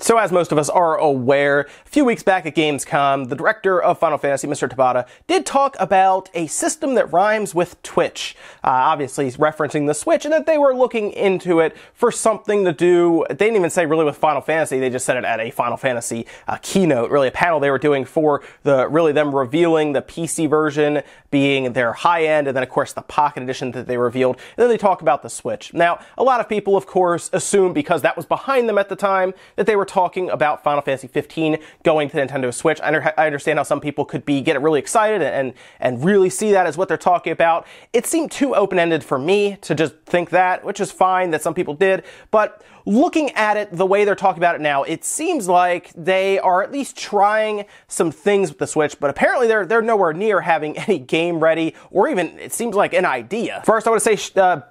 So as most of us are aware, a few weeks back at Gamescom, the director of Final Fantasy, Mr. Tabata, did talk about a system that rhymes with Twitch. Obviously, he's referencing the Switch, and that they were looking into it for something to do, they didn't even say really with Final Fantasy, they just said it at a Final Fantasy keynote, really a panel they were doing for them revealing the PC version being their high-end, and then of course the Pocket Edition that they revealed, and then they talk about the Switch. Now, a lot of people, of course, assume because that was behind them at the time, that they were talking about Final Fantasy 15 going to Nintendo Switch. I understand how some people could get really excited and really see that as what they're talking about. It seemed too open-ended for me to just think that, which is fine that some people did, but looking at it the way they're talking about it now, it seems like they are at least trying some things with the Switch, but apparently they're nowhere near having any game ready, or even, it seems like, an idea. First, I want to say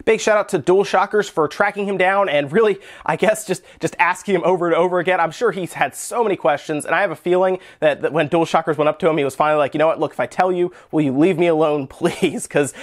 big shout out to DualShockers for tracking him down and really, I guess, just asking him over and over again. I'm sure he's had so many questions, and I have a feeling that when DualShockers went up to him, he was finally like, you know what, look, if I tell you, will you leave me alone, please? Because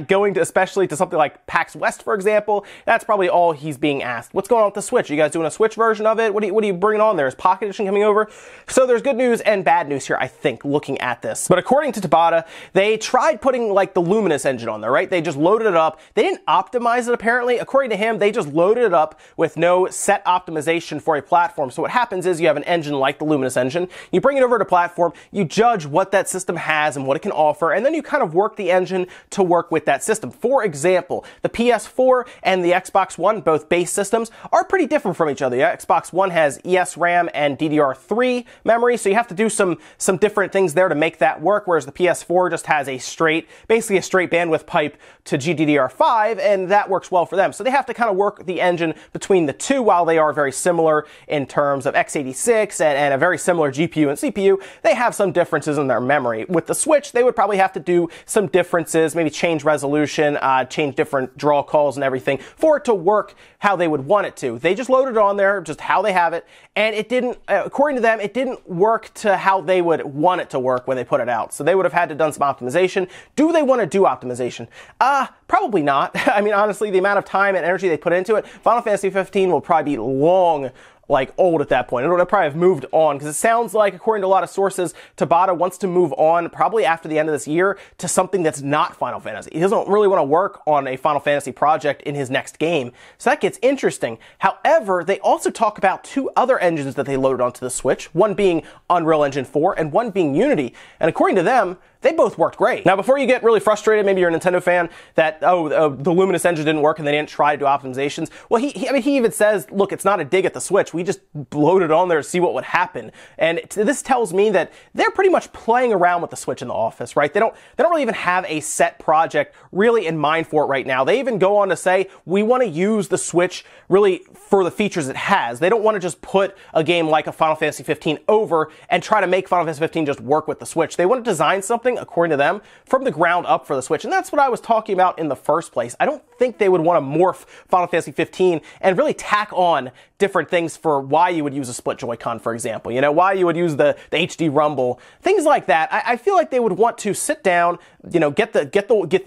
going to, especially to something like PAX West, for example, that's probably all he's being asked. What's going on with the Switch? Are you guys doing a Switch version of it? What are you bringing on there? Is Pocket Edition coming over? So there's good news and bad news here, I think, looking at this. But according to Tabata, they tried putting like the Luminous engine on there, right? They just loaded it up. They didn't optimize it, apparently. According to him, they just loaded it up with no set optimization for a platform. So what happens is you have an engine like the Luminous engine, you bring it over to platform, you judge what that system has and what it can offer, and then you kind of work the engine to work with that system. For example, the PS4 and the Xbox One, both base systems, are pretty different from each other. The Xbox One has ESRAM and DDR3 memory, so you have to do some different things there to make that work, whereas the PS4 just has basically a straight bandwidth pipe to GDDR5, and that works well for them. So they have to kind of work the engine between the two. While they are very similar in terms of x86 and a very similar GPU and CPU, they have some differences in their memory. With the Switch, they would probably have to do some differences, maybe change resolution, change different draw calls and everything for it to work how they would want it to. They just loaded it on there, just how they have it, and it didn't, according to them, it didn't work to how they would want it to work when they put it out. So they would have had to done some optimization. Do they want to do optimization? Probably not. I mean, honestly, the amount of time and energy they put into it, Final Fantasy 15 will probably be long old at that point. It'll probably have moved on, because it sounds like, according to a lot of sources, Tabata wants to move on probably after the end of this year to something that's not Final Fantasy. He doesn't really want to work on a Final Fantasy project in his next game. So that gets interesting. However, they also talk about two other engines that they loaded onto the Switch, one being Unreal Engine 4 and one being Unity. And according to them, they both worked great. Now, before you get really frustrated, maybe you're a Nintendo fan, that, the Luminous engine didn't work and they didn't try to do optimizations. Well, he even says, look, it's not a dig at the Switch. We just loaded it on there to see what would happen. And this tells me that they're pretty much playing around with the Switch in the office, right? They don't really even have a set project really in mind for it right now. They even go on to say, we want to use the Switch really for the features it has. They don't want to just put a game like a Final Fantasy 15 over and try to make Final Fantasy 15 just work with the Switch. They want to design something, according to them, from the ground up for the Switch. And that's what I was talking about in the first place. I don't think they would want to morph Final Fantasy 15 and really tack on different things for why you would use a split Joy-Con, for example. You know, why you would use the HD rumble, things like that. I feel like they would want to sit down, you know, get the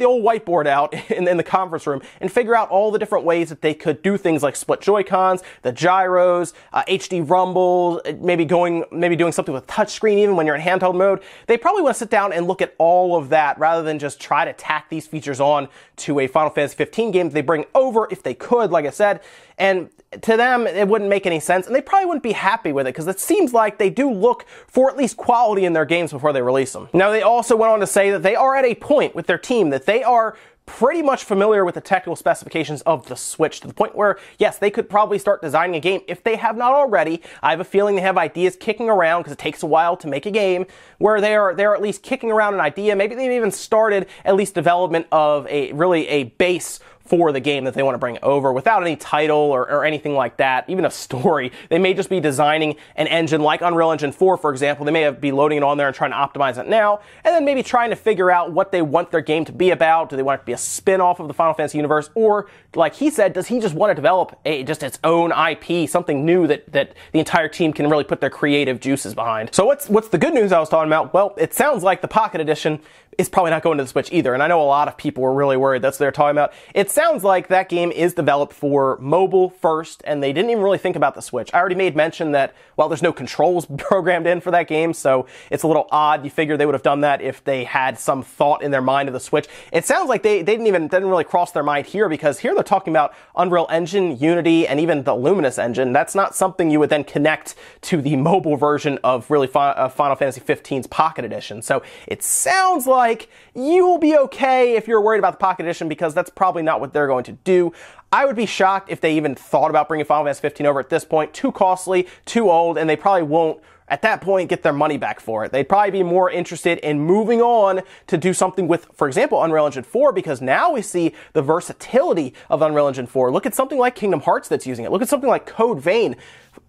old whiteboard out in the conference room and figure out all the different ways that they could do things like split Joy-Cons, the gyros, HD rumble, maybe doing something with touchscreen even when you're in handheld mode. They probably want to sit down and look at all of that rather than just try to tack these features on to a Final Fantasy 15 game that they bring over if they could, like I said. And to them, it wouldn't make any sense, and they probably wouldn't be happy with it, because it seems like they do look for at least quality in their games before they release them. Now, they also went on to say that they are at a point with their team that they are pretty much familiar with the technical specifications of the Switch, to the point where, yes, they could probably start designing a game if they have not already. I have a feeling they have ideas kicking around, because it takes a while to make a game, where they're at least kicking around an idea. Maybe they've even started at least development of a base for the game that they want to bring over without any title or anything like that, even a story. They may just be designing an engine like Unreal Engine 4, for example. They may be loading it on there and trying to optimize it now, and then maybe trying to figure out what they want their game to be about. Do they want it to be a spin-off of the Final Fantasy universe? Or, like he said, does he just want to develop just its own IP, something new that the entire team can really put their creative juices behind? So what's the good news I was talking about? Well, it sounds like the Pocket Edition is probably not going to the Switch either. And I know a lot of people were really worried. That's what they're talking about. It sounds like that game is developed for mobile first, and they didn't even really think about the Switch. I already made mention that, well, there's no controls programmed in for that game, so it's a little odd. You figure they would have done that if they had some thought in their mind of the Switch. It sounds like they didn't really cross their mind here, because here they're talking about Unreal Engine, Unity, and even the Luminous engine. That's not something you would then connect to the mobile version of really Final Fantasy XV's Pocket Edition. So it sounds like you'll be okay if you're worried about the Pocket Edition, because that's probably not what they're going to do. I would be shocked if they even thought about bringing Final Fantasy 15 over at this point. Too costly, too old, and they probably won't, at that point, get their money back for it. They'd probably be more interested in moving on to do something with, for example, Unreal Engine 4, because now we see the versatility of Unreal Engine 4. Look at something like Kingdom Hearts that's using it. Look at something like Code Vein.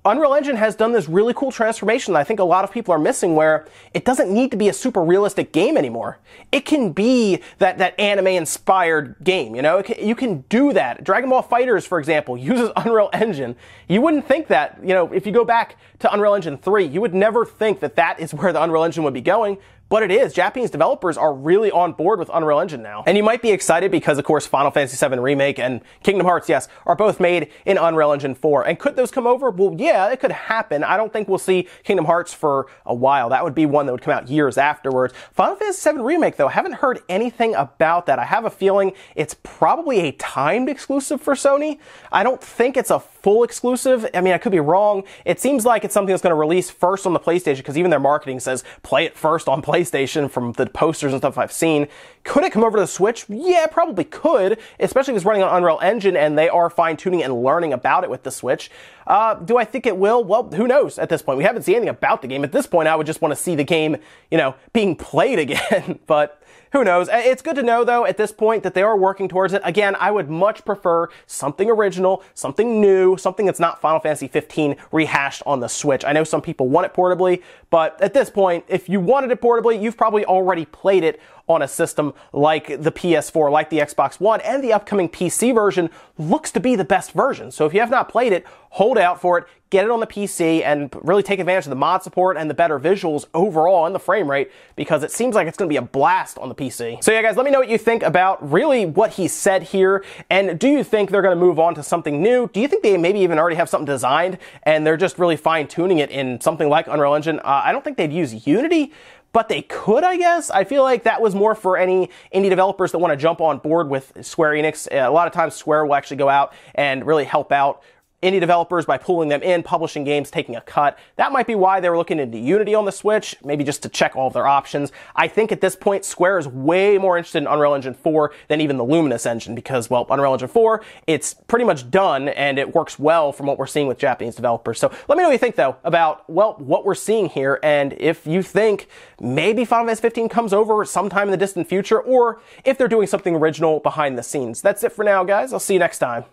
Unreal Engine has done this really cool transformation that I think a lot of people are missing, where it doesn't need to be a super realistic game anymore. It can be that anime-inspired game, you know? You can do that. Dragon Ball FighterZ, for example, uses Unreal Engine. You wouldn't think that, you know, if you go back to Unreal Engine 3, you would never think that that is where the Unreal Engine would be going. But it is. Japanese developers are really on board with Unreal Engine now. And you might be excited because, of course, Final Fantasy VII Remake and Kingdom Hearts, yes, are both made in Unreal Engine 4. And could those come over? Well, yeah, it could happen. I don't think we'll see Kingdom Hearts for a while. That would be one that would come out years afterwards. Final Fantasy VII Remake, though, haven't heard anything about that. I have a feeling it's probably a timed exclusive for Sony. I don't think it's a full exclusive. I mean, I could be wrong. It seems like it's something that's going to release first on the PlayStation, because even their marketing says play it first on PlayStation from the posters and stuff I've seen. Could it come over to the Switch? Yeah, probably could, especially if it's running on Unreal Engine and they are fine-tuning and learning about it with the Switch. Do I think it will? Well, who knows at this point. We haven't seen anything about the game. At this point, I would just want to see the game, you know, being played again, but who knows? It's good to know, though, at this point that they are working towards it. Again, I would much prefer something original, something new, something that's not Final Fantasy 15 rehashed on the Switch. I know some people want it portably, but at this point, if you wanted it portably, you've probably already played it on a system like the PS4, like the Xbox One, and the upcoming PC version looks to be the best version. So if you have not played it, hold out for it, get it on the PC, and really take advantage of the mod support and the better visuals overall and the frame rate, because it seems like it's going to be a blast on the PC. So yeah, guys, let me know what you think about really what he said here, and do you think they're going to move on to something new? Do you think they maybe even already have something designed, and they're just really fine-tuning it in something like Unreal Engine? I don't think they'd use Unity, but they could, I guess. I feel like that was more for any indie developers that want to jump on board with Square Enix. A lot of times Square will actually go out and really help out indie developers by pulling them in, publishing games, taking a cut. That might be why they were looking into Unity on the Switch, maybe just to check all of their options. I think at this point, Square is way more interested in Unreal Engine 4 than even the Luminous engine, because, well, Unreal Engine 4, it's pretty much done, and it works well from what we're seeing with Japanese developers. So let me know what you think, though, about, well, what we're seeing here, and if you think maybe Final Fantasy 15 comes over sometime in the distant future, or if they're doing something original behind the scenes. That's it for now, guys. I'll see you next time.